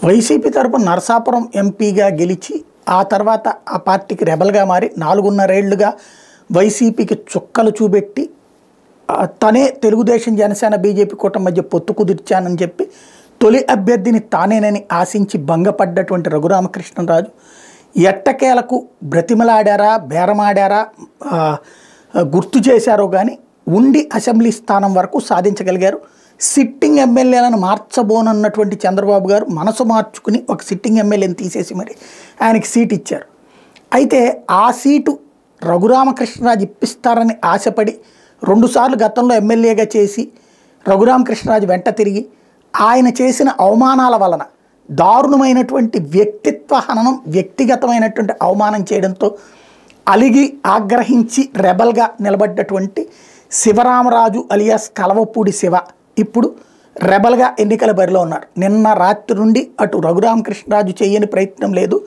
YCP తరపున నరసాపురం ఎంపీగా గెలిచి ఆ తర్వాత ఆ పార్టీకి రెబల్గా మారి 4.5 ఏళ్లుగా వైసీపీకి చుక్కలు చూపెట్టి తనే తెలుగుదేశం జనసేన బీజేపీ కూటమి మధ్య పొత్తు కుదిర్చానని చెప్పి తొలి అభ్యర్థిని తానేనని ఆశించి భంగపడ్డటువంటి రఘురామకృష్ణరాజు ఎట్టకేలకు బ్రతిమలాడారా బేరమాడారా గుర్తు చేశారో కానీ ఉండి అసెంబ్లీ స్థానం వరకు సాధించగలిగారు. సిట్టింగ్ ఎమ్మెల్యేలను మార్చబోనన్నటువంటి చంద్రబాబు గారు మనసు మార్చుకుని ఒక సిట్టింగ్ ఎమ్మెల్యేని తీసేసి మరి ఆయనకి సీట్ ఇచ్చారు. అయితే ఆ సీటు రఘురామకృష్ణరాజు ఇప్పిస్తారని ఆశపడి 2 సార్లు గతంలో ఎమ్మెల్యేగా చేసి రఘురామకృష్ణరాజు వెంట తిరిగి ఆయన చేసిన అవమానాల వలన దారుణమైనటువంటి వ్యక్తిత్వ హననం, వ్యక్తిగతమైనటువంటి అవమానం చేయడంతో అలిగి ఆగ్రహించి రెబల్గా నిలబడ్డటువంటి శివరామరాజు అలియాస్ కలవపూడి శివ ఇప్పుడు రెబల్గా ఎన్నికల బరిలో ఉన్నారు. నిన్న రాత్రి నుండి అటు రఘురామకృష్ణరాజు చేయని ప్రయత్నం లేదు,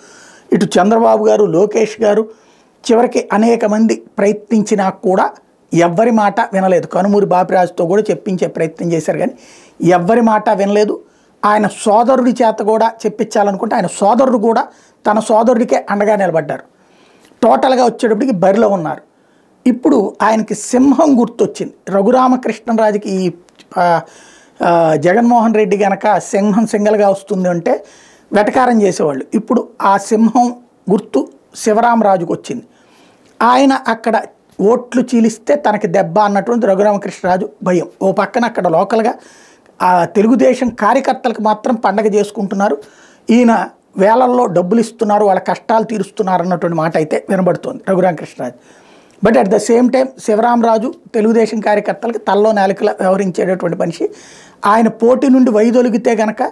ఇటు చంద్రబాబు గారు లోకేష్ గారు చివరికి అనేక మంది ప్రయత్నించినా కూడా ఎవ్వరి మాట వినలేదు. కనుమూరి బాపిరాజుతో కూడా చెప్పించే ప్రయత్నం చేశారు కానీ ఎవ్వరి మాట వినలేదు. ఆయన సోదరుడి చేత కూడా చెప్పించాలనుకుంటే ఆయన సోదరుడు కూడా తన సోదరుడికే అండగా నిలబడ్డారు. టోటల్గా వచ్చేటప్పటికి బరిలో ఉన్నారు. ఇప్పుడు ఆయనకి సింహం గుర్తొచ్చింది. రఘురామకృష్ణరాజుకి ఈ జగన్మోహన్ రెడ్డి కనుక సింహం సింగల్గా వస్తుంది అంటే వెటకారం చేసేవాళ్ళు. ఇప్పుడు ఆ సింహం గుర్తు శివరామరాజుకు వచ్చింది. ఆయన అక్కడ ఓట్లు చీలిస్తే తనకి దెబ్బ అన్నటువంటి రఘురామకృష్ణరాజు భయం. ఓ పక్కన అక్కడ లోకల్గా ఆ తెలుగుదేశం కార్యకర్తలకు మాత్రం పండగ చేసుకుంటున్నారు, ఈయన వేలల్లో డబ్బులు ఇస్తున్నారు, వాళ్ళ కష్టాలు తీరుస్తున్నారు అన్నటువంటి మాట అయితే వినబడుతోంది Raghu Rama Krishna Raju. But at the same time Sivarama Raju Telugu Desam కార్యకర్తలకు తల్లో నాలుకలా వ్యవహరించేటటువంటి మనిషి. ఆయన పోటీ నుండి వైదొలిగితే గనక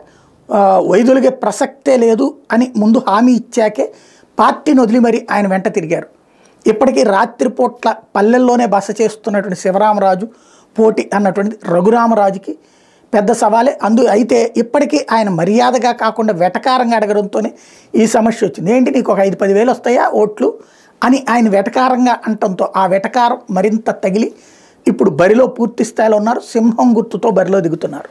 వైదొలిగే ప్రసక్తే లేదు అని ముందు హామీ ఇచ్చాకే పార్టీని వదిలి మరి ఆయన వెంట తిరిగారు. ఇప్పటికీ రాత్రిపూట్ల పల్లెల్లోనే బస చేస్తున్నటువంటి శివరామరాజు పోటీ అన్నటువంటిది రఘురామరాజుకి పెద్ద సవాలే. అయితే ఇప్పటికీ ఆయన మర్యాదగా కాకుండా వెటకారంగా అడగడంతోనే ఈ సమస్య వచ్చింది. ఏంటి నీకు ఒక 5-10 వేలు వస్తాయా ఓట్లు అని ఆయన వెటకారంగా అంటంతో ఆ వెటకారం మరింత తగిలి ఇప్పుడు బరిలో పూర్తి స్థాయిలో ఉన్నారు. సింహం గుర్తుతో బరిలో దిగుతున్నారు.